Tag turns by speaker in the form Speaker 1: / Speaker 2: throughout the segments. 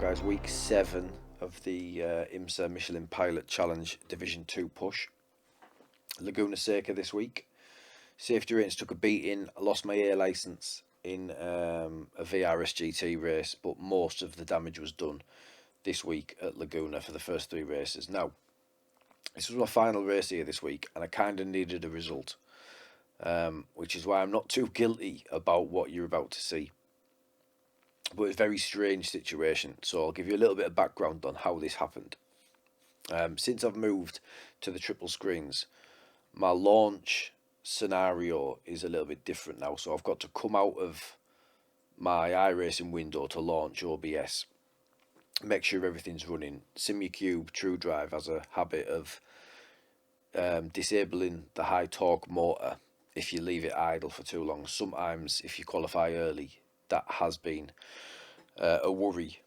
Speaker 1: guys, week 7 of the IMSA Michelin Pilot Challenge Division 2 push. Laguna Seca this week. Safety ratings took a beating. I lost my A licence in a VRS GT race, but most of the damage was done this week at Laguna for the first 3 races. Now, this was my final race here this week, and I kind of needed a result, which is why I'm not too guilty about what you're about to see. But it's a very strange situation, so I'll give you a little bit of background on how this happened. Since I've moved to the triple screens, my launch scenario is a little bit different now, so I've got to come out of my iRacing window to launch OBS, make sure everything's running. SimuCube True Drive has a habit of disabling the high torque motor if you leave it idle for too long. Sometimes if you qualify early, that has been a worry.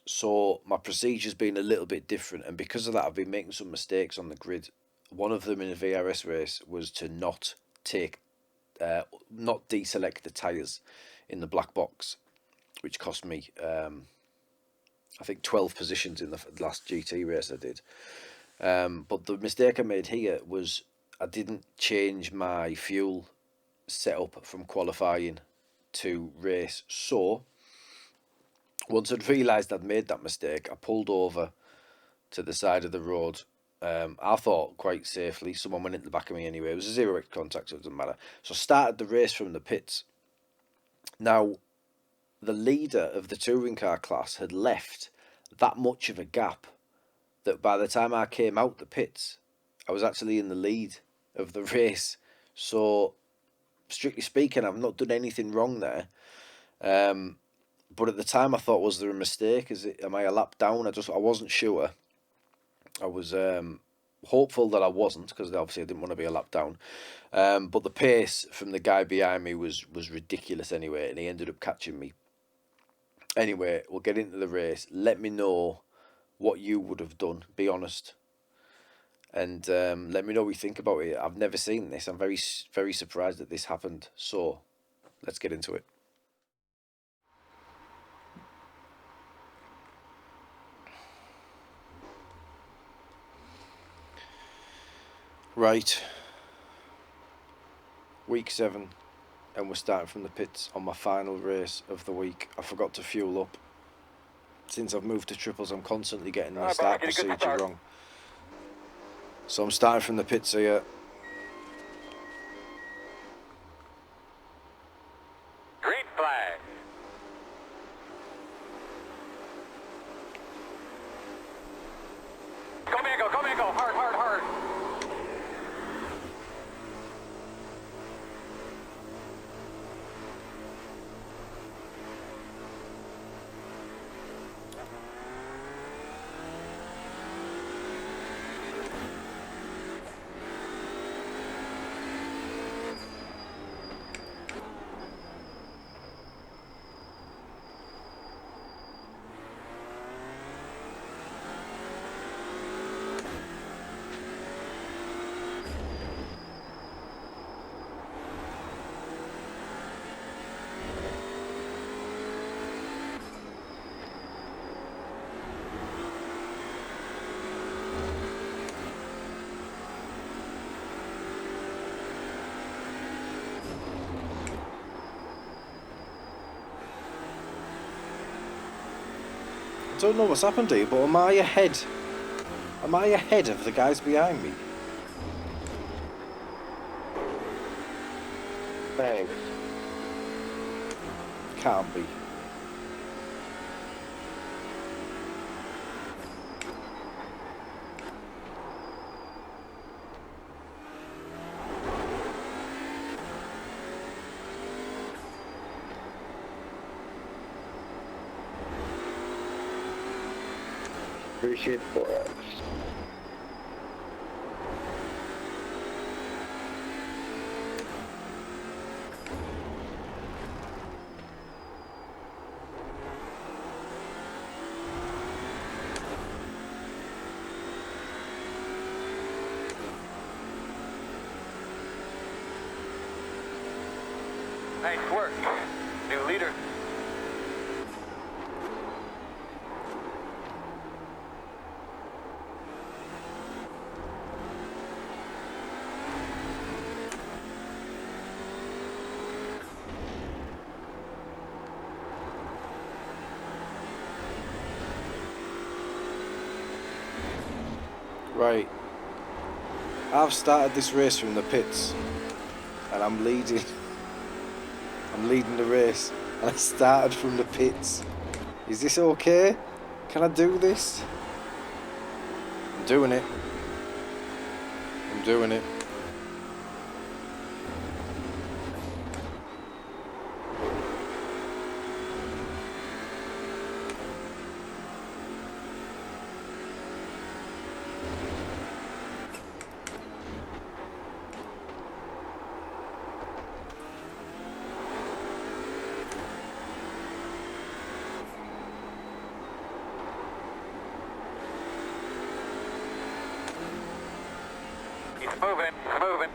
Speaker 1: So my procedure's been a little bit different, and because of that I've been making some mistakes on the grid. One of them in a VRS race was to not deselect the tyres in the black box, which cost me I think 12 positions in the last GT race I did. But the mistake I made here was I didn't change my fuel setup from qualifying to race. So once I'd realised I'd made that mistake, I pulled over to the side of the road. I thought quite safely. Someone went into the back of me anyway. It was a 0x contact, so it doesn't matter. So I started the race from the pits. Now, the leader of the touring car class had left that much of a gap that by the time I came out the pits, I was actually in the lead of the race. So, strictly speaking, I've not done anything wrong there. But at the time I thought, was there a mistake? Am I a lap down? I wasn't sure. I was hopeful that I wasn't, because obviously I didn't want to be a lap down. But the pace from the guy behind me was ridiculous anyway, and he ended up catching me. Anyway, we'll get into the race. Let me know what you would have done. Be honest. And let me know what you think about it. I've never seen this. I'm very, very surprised that this happened. So, let's get into it. Right. Week 7. And we're starting from the pits on my final race of the week. I forgot to fuel up. Since I've moved to triples, I'm constantly getting my start procedure wrong. So I'm starting from the pits here.
Speaker 2: Green flag. Go Mango, go Mango, hard, hard, hard.
Speaker 1: I don't know what's happened to you, but am I ahead? Am I ahead of the guys behind me?
Speaker 3: Thanks.
Speaker 1: Can't be.
Speaker 3: Appreciate 4X.
Speaker 2: Nice work. New leader.
Speaker 1: Right. I've started this race from the pits, and I'm leading. I'm leading the race, and I started from the pits. Is this okay? Can I do this? I'm doing it. I'm doing it.
Speaker 2: He's moving, he's moving.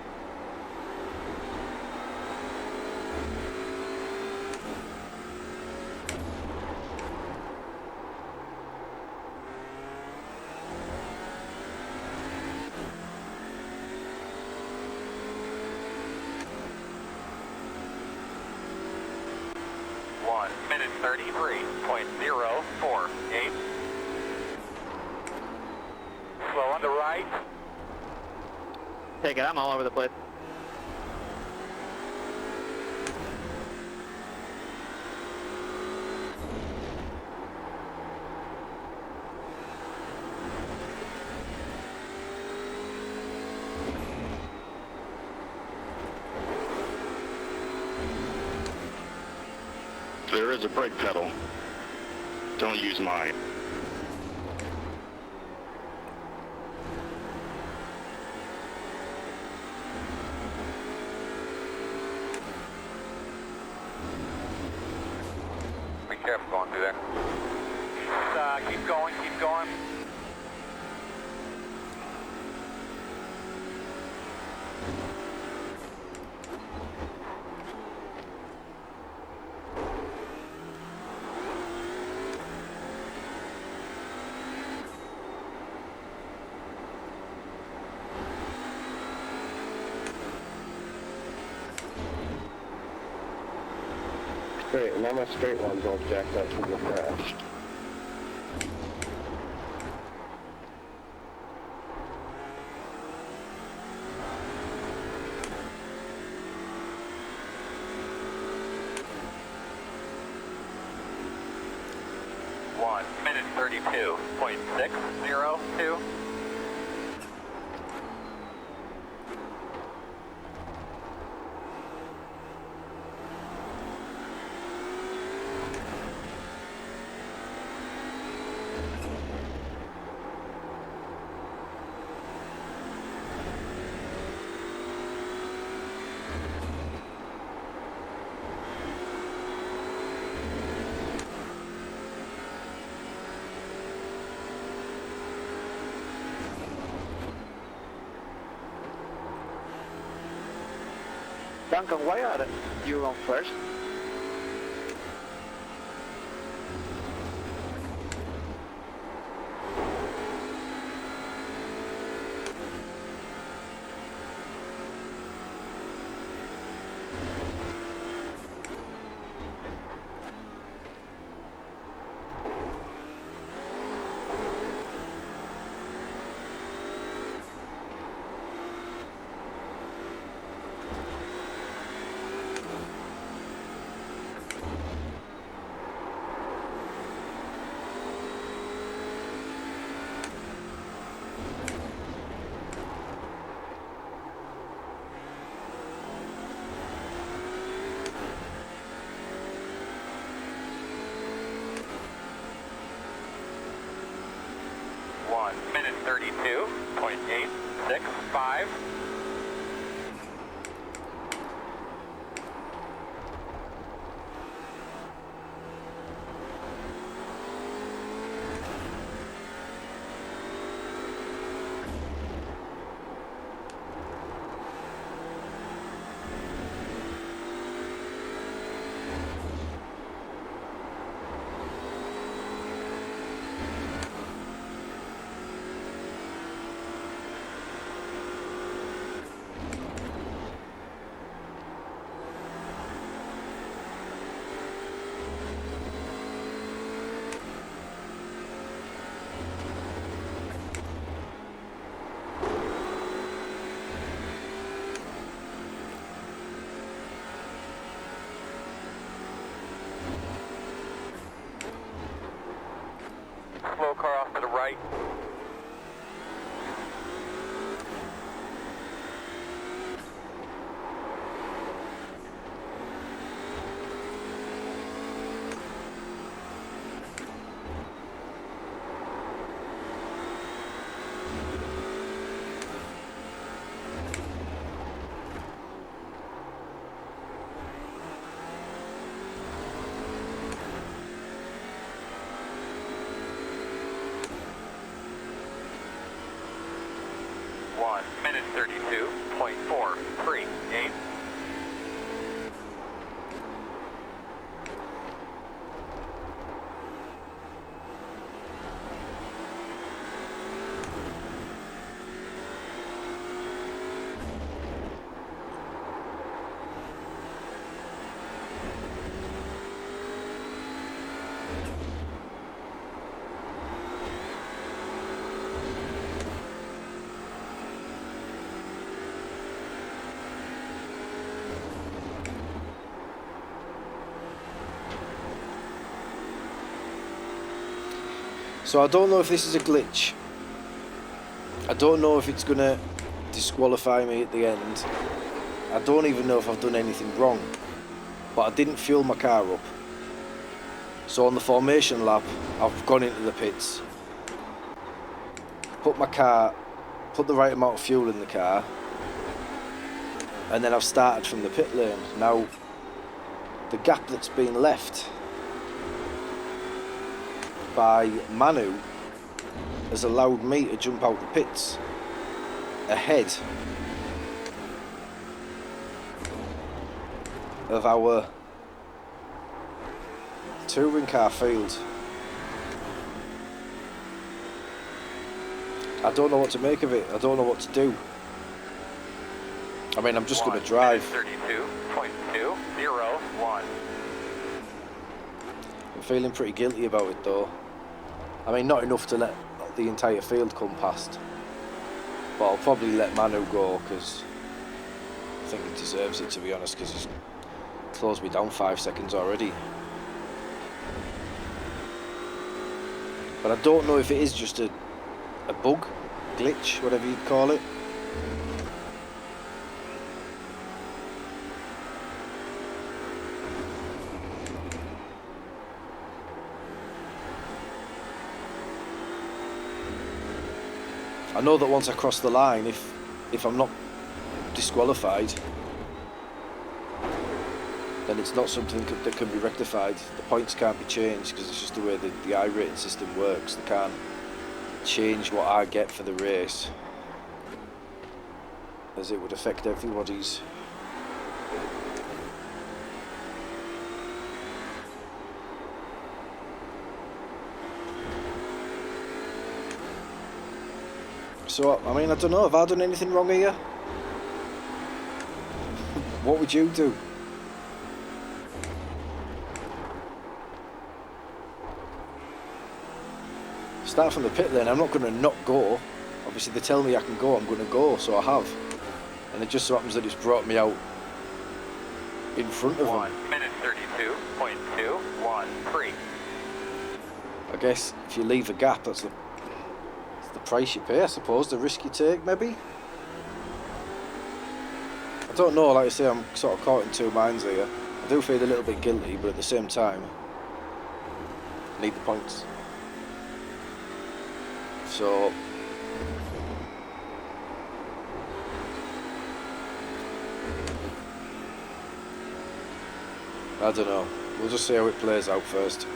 Speaker 2: One minute 33.048. Slow on the right.
Speaker 4: Take it, I'm all over the place.
Speaker 5: There is a brake pedal. Don't use mine.
Speaker 2: Be careful going through there. Keep going, keep going.
Speaker 3: Straight, now my straight one's all jacked up from the crash.
Speaker 2: One minute 32.602.
Speaker 4: Duncan, why are you on first?
Speaker 2: One minute 32.865. 32.438.
Speaker 1: So I don't know if this is a glitch. I don't know if it's gonna disqualify me at the end. I don't even know if I've done anything wrong, but I didn't fuel my car up. So on the formation lap, I've gone into the pits, put the right amount of fuel in the car, and then I've started from the pit lane. Now, the gap that's been left by Manu has allowed me to jump out the pits ahead of our touring car field. I don't know what to make of it. I don't know what to do. I mean, I'm just going to drive.
Speaker 2: 32.201.
Speaker 1: I'm feeling pretty guilty about it though. I mean, not enough to let the entire field come past, but I'll probably let Manu go because I think he deserves it, to be honest, because he's closed me down 5 seconds already. But I don't know if it is just a bug, glitch, whatever you'd call it. I know that once I cross the line, if I'm not disqualified, then it's not something that can be rectified. The points can't be changed because it's just the way the iRacing system works. They can't change what I get for the race, as it would affect everybody's. So, I mean, I don't know, have I done anything wrong here? What would you do? Start from the pit lane, I'm not going to not go. Obviously they tell me I can go, I'm going to go, so I have. And it just so happens that it's brought me out in front of them.
Speaker 2: 1 minute 32.213.
Speaker 1: I guess if you leave a gap, that's the price you pay, I suppose, the risk you take, maybe. I don't know, like I say, I'm sort of caught in two minds here. I do feel a little bit guilty, but at the same time, I need the points. So, I don't know, we'll just see how it plays out first.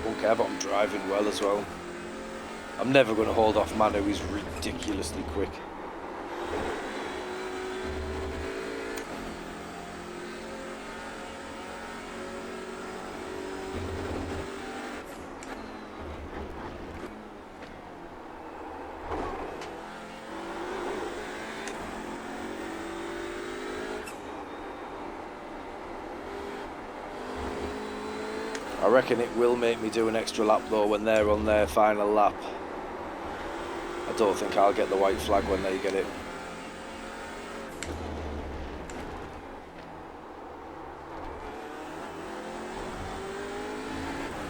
Speaker 1: Won't care, but I'm driving well as well. I'm never going to hold off Manu, he's ridiculously quick. I reckon it will make me do an extra lap though when they're on their final lap. I don't think I'll get the white flag when they get it.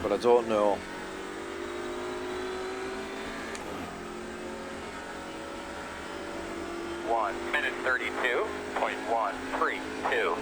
Speaker 1: But I don't know.
Speaker 2: One minute 32.132.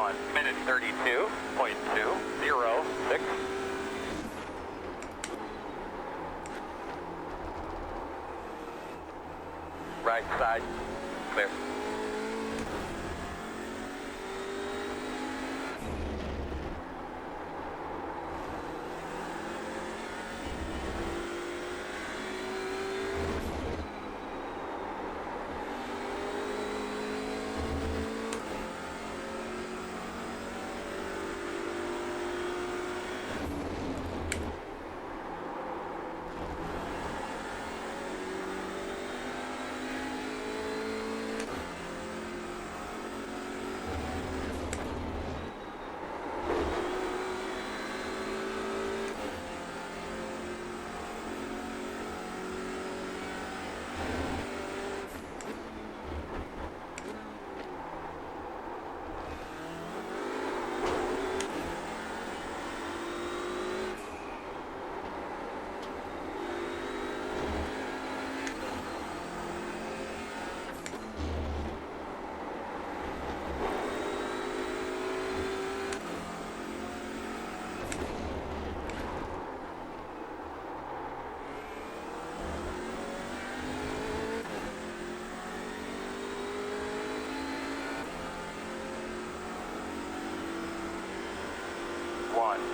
Speaker 2: 1 minute 32.206. Right side, clear.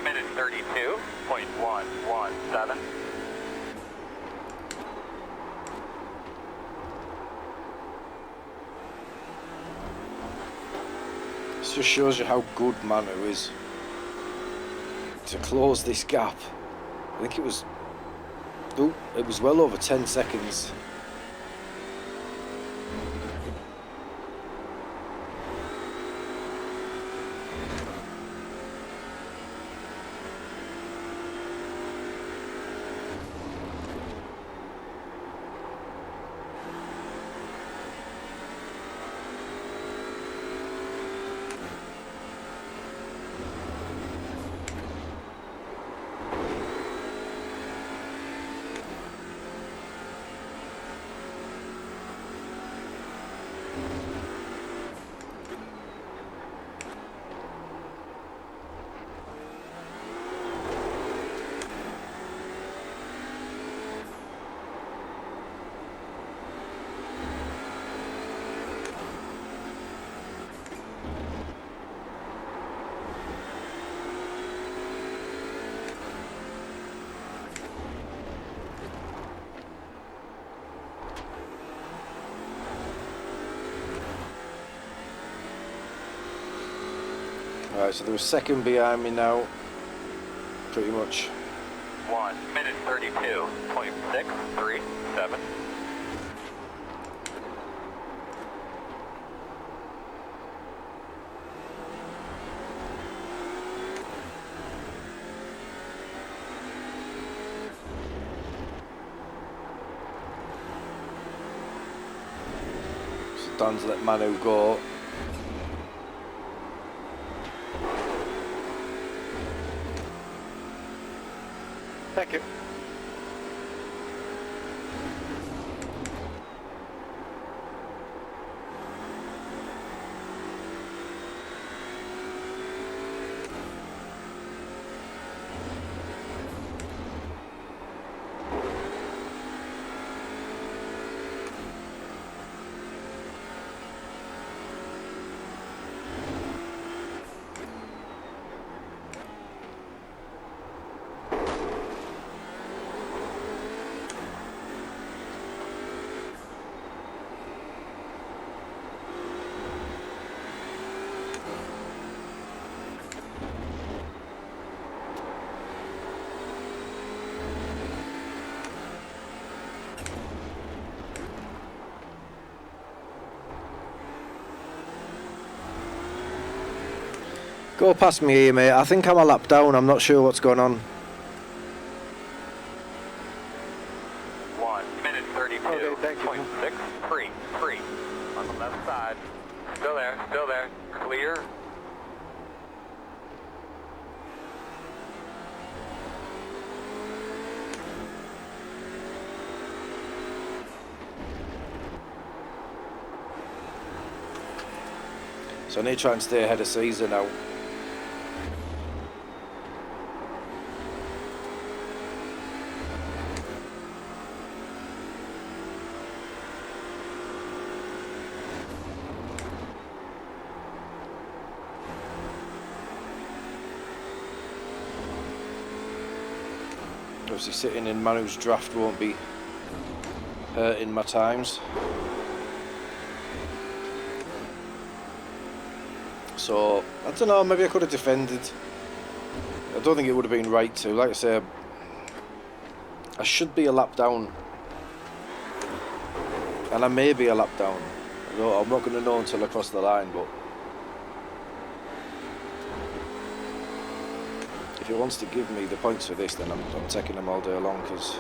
Speaker 2: Minute 32.117.
Speaker 1: This just shows you how good Manu is to close this gap. I think it was well over 10 seconds. Right, so they're a second behind me now, pretty much.
Speaker 2: 1 minute 32.637.
Speaker 1: So Dan's let Manu go.
Speaker 4: Thank you.
Speaker 1: Go past me here, mate. I think I'm a lap down. I'm not sure what's going on.
Speaker 2: 1 minute
Speaker 4: Okay, thank you.
Speaker 2: 32.633 on the left side. Still there, clear.
Speaker 1: So I need to try and stay ahead of Caesar now. Obviously sitting in Manu's draft won't be hurting my times. So, I don't know, maybe I could have defended. I don't think it would have been right to. Like I say, I should be a lap down. And I may be a lap down. I'm not going to know until I cross the line, but if he wants to give me the points for this, then I'm taking them all day long, because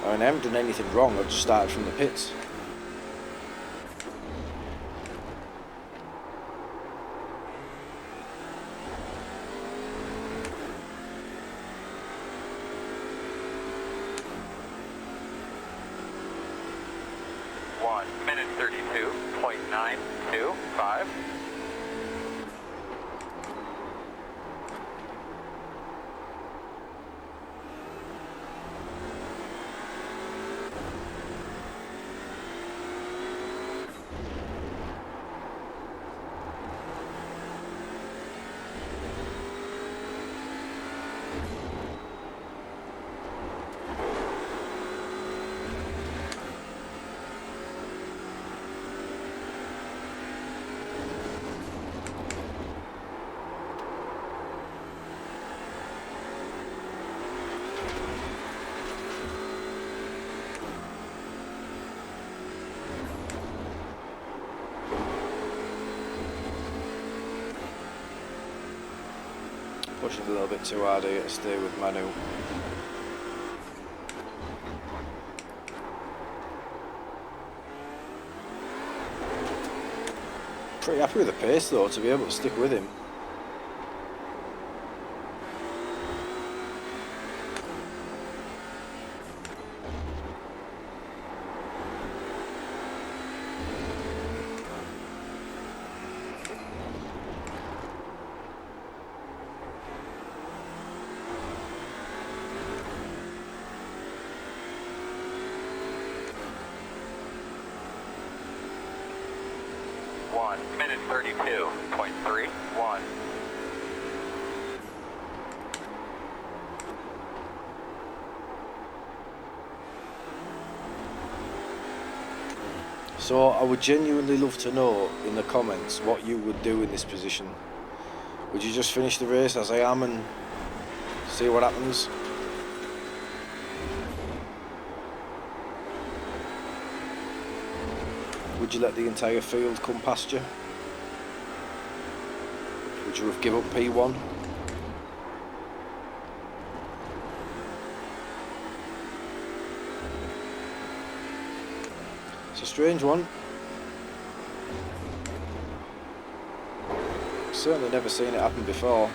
Speaker 1: I mean, I haven't done anything wrong. I just started from the pits.
Speaker 2: Minute 32.925.
Speaker 1: Pushing a little bit too hard here to stay with Manu. Pretty happy with the pace though, to be able to stick with him.
Speaker 2: Minute 32.31.
Speaker 1: So I would genuinely love to know in the comments what you would do in this position. Would you just finish the race as I am and see what happens? Would you let the entire field come past you? Would you have given up P1? It's a strange one. Certainly never seen it happen before.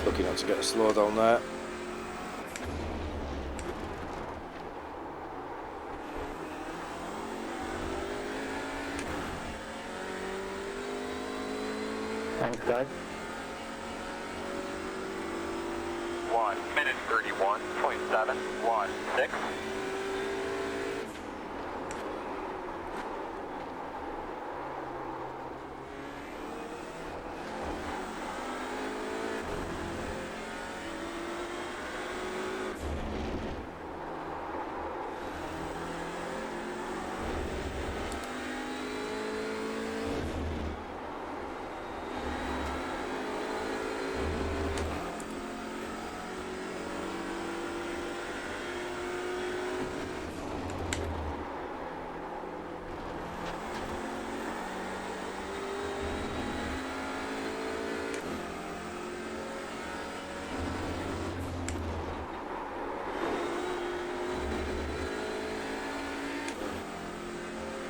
Speaker 1: Looking on to get a slow down there.
Speaker 4: Thanks, guys.
Speaker 2: 1 minute 31.716.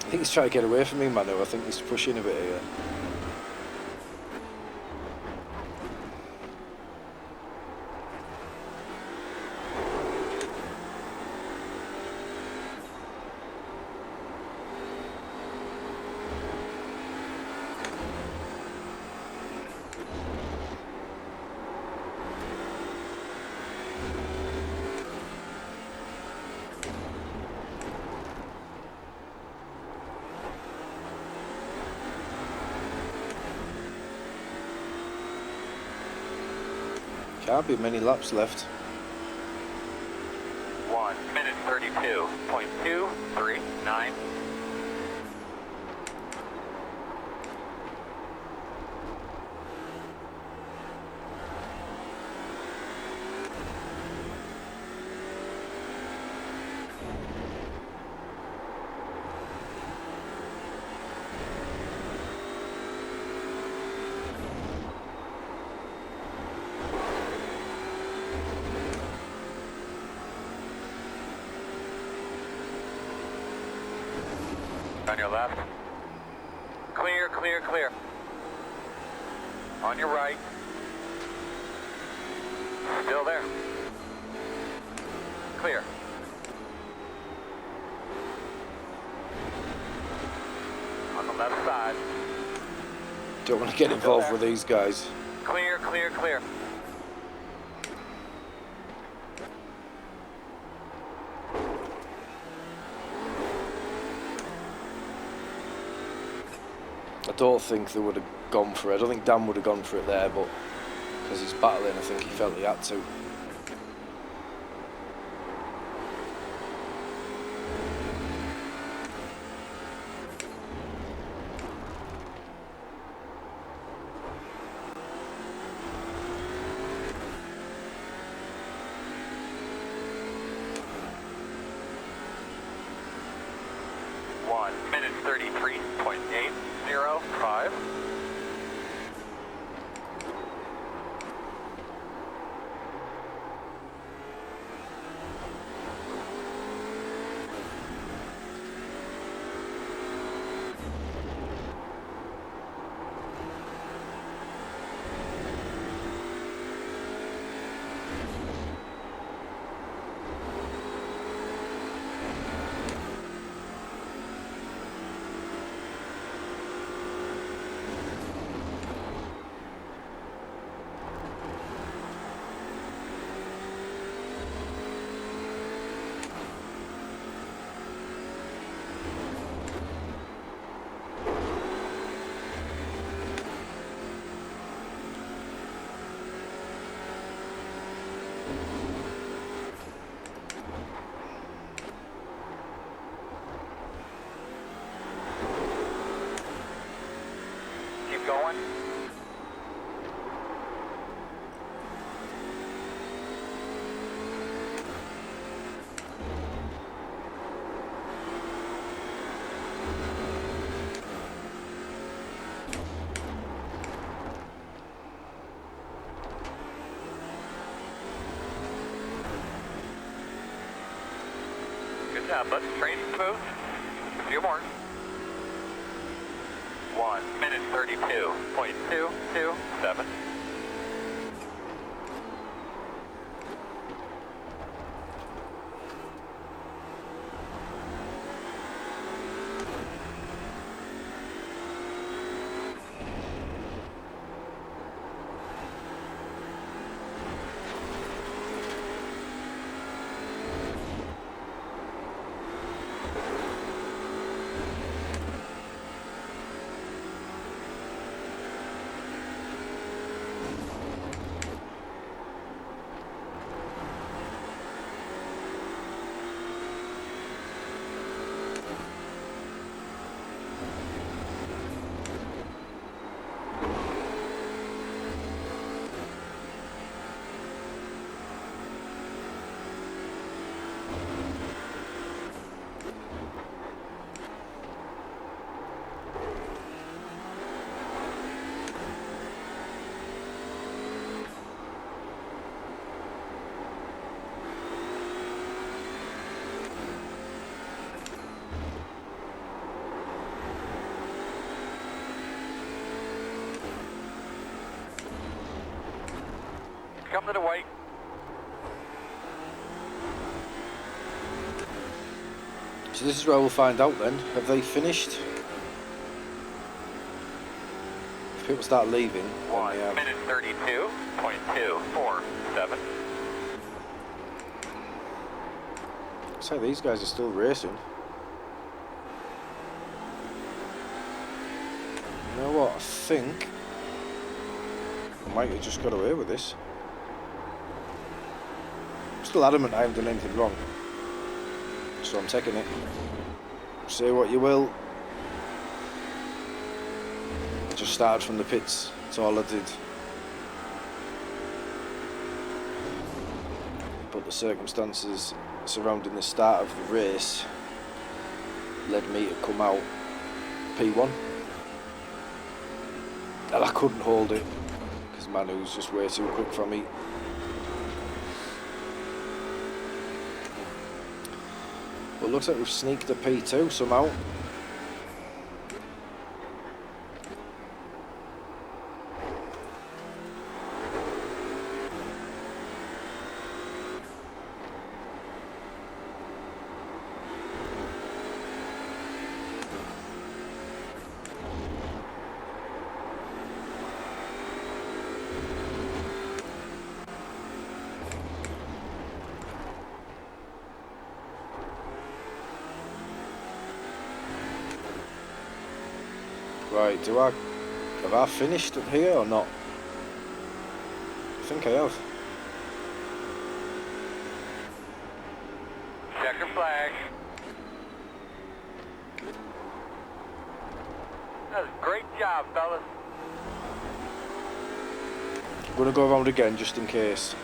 Speaker 1: I think he's trying to get away from me, Manu. I think he's pushing a bit here. Can't be many laps left.
Speaker 2: 1 minute 32.239. On your left. Clear, clear, clear. On your right. Still there. Clear. On the left side.
Speaker 1: Don't want to get involved with these guys.
Speaker 2: Clear, clear, clear.
Speaker 1: I don't think they would have gone for it. I don't think Dan would have gone for it there, but because he's battling, I think he felt he had to. Minute 33.805. Going. Good job, bud. Straight and smooth. A few more. 1 minute 32.227.
Speaker 2: come to the white.
Speaker 1: So this is where we'll find out then. Have they finished? If people start leaving, then
Speaker 2: 1
Speaker 1: they have.
Speaker 2: minute 32.247.
Speaker 1: So these guys are still racing. You know what? I think I might have just got away with this. I'm still adamant I haven't done anything wrong, so I'm taking it. Say what you will. I just started from the pits. That's all I did. But the circumstances surrounding the start of the race led me to come out P1, and I couldn't hold it because Manu's just way too quick for me. Well, looks like we've sneaked a P2 somehow. Right, have I finished up here or not? I think I have.
Speaker 2: Checker flag. That was a great job, fellas.
Speaker 1: I'm gonna go around again just in case.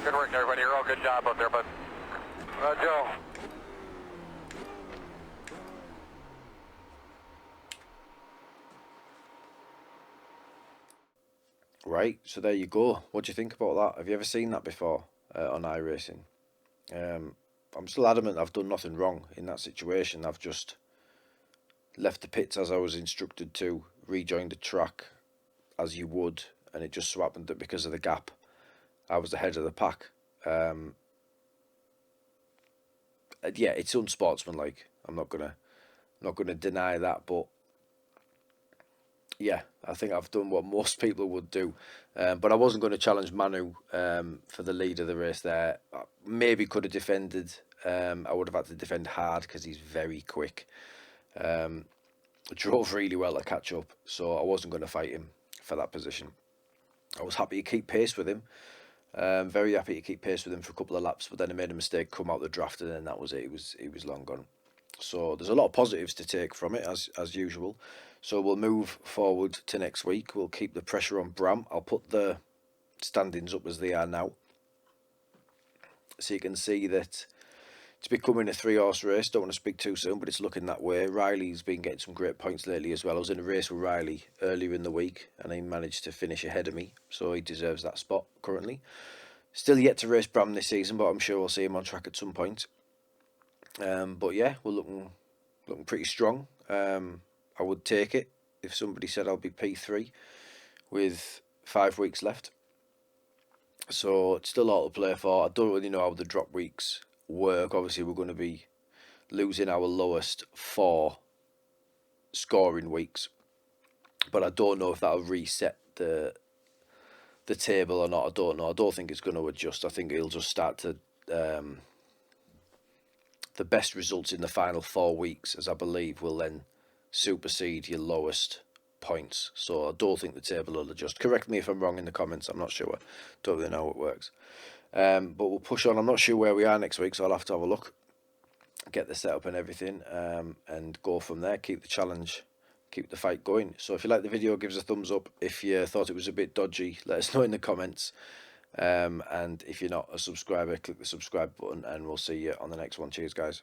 Speaker 2: Good work, everybody. You're all good job out there, bud. Joe.
Speaker 1: Right, so there you go. What do you think about that? Have you ever seen that before on iRacing? I'm still adamant I've done nothing wrong in that situation. I've just left the pits as I was instructed to, rejoined the track as you would, and it just so happened that because of the gap, I was ahead of the pack. Yeah, it's unsportsmanlike. I'm not gonna deny that, but yeah, I think I've done what most people would do. But I wasn't going to challenge Manu for the lead of the race there. I maybe could have defended. I would have had to defend hard because he's very quick. Drove really well to catch up, so I wasn't going to fight him for that position. I was happy to keep pace with him. Very happy to keep pace with him for a couple of laps, but then I made a mistake, come out the draft, and then that was it. He was long gone. So there's a lot of positives to take from it, as usual. So we'll move forward to next week. We'll keep the pressure on Bram. I'll put the standings up as they are now, so you can see that it's becoming a 3-horse race. Don't want to speak too soon, but it's looking that way. Riley's been getting some great points lately as well. I was in a race with Riley earlier in the week, and he managed to finish ahead of me, so he deserves that spot currently. Still yet to race Bram this season, but I'm sure we'll see him on track at some point. But yeah, we're looking pretty strong. I would take it if somebody said I'll be P3 with 5 weeks left. So it's still a lot to play for. I don't really know how the drop weeks work. Obviously, we're going to be losing our lowest 4 scoring weeks, but I don't know if that'll reset the table or not. I don't know. I don't think it's going to adjust. I think it'll just start to the best results in the final 4 weeks, as I believe, will then supersede your lowest points. So I don't think the table will adjust. Correct me if I'm wrong in the comments. I'm not sure. Don't really know how it works. But we'll push on. I'm not sure where we are next week, so I'll have to have a look, get the setup and everything, and go from there. Keep the challenge, keep the fight going. So if you like the video, give us a thumbs up. If you thought it was a bit dodgy, let us know in the comments. And if you're not a subscriber, click the subscribe button, and we'll see you on the next one. Cheers, guys.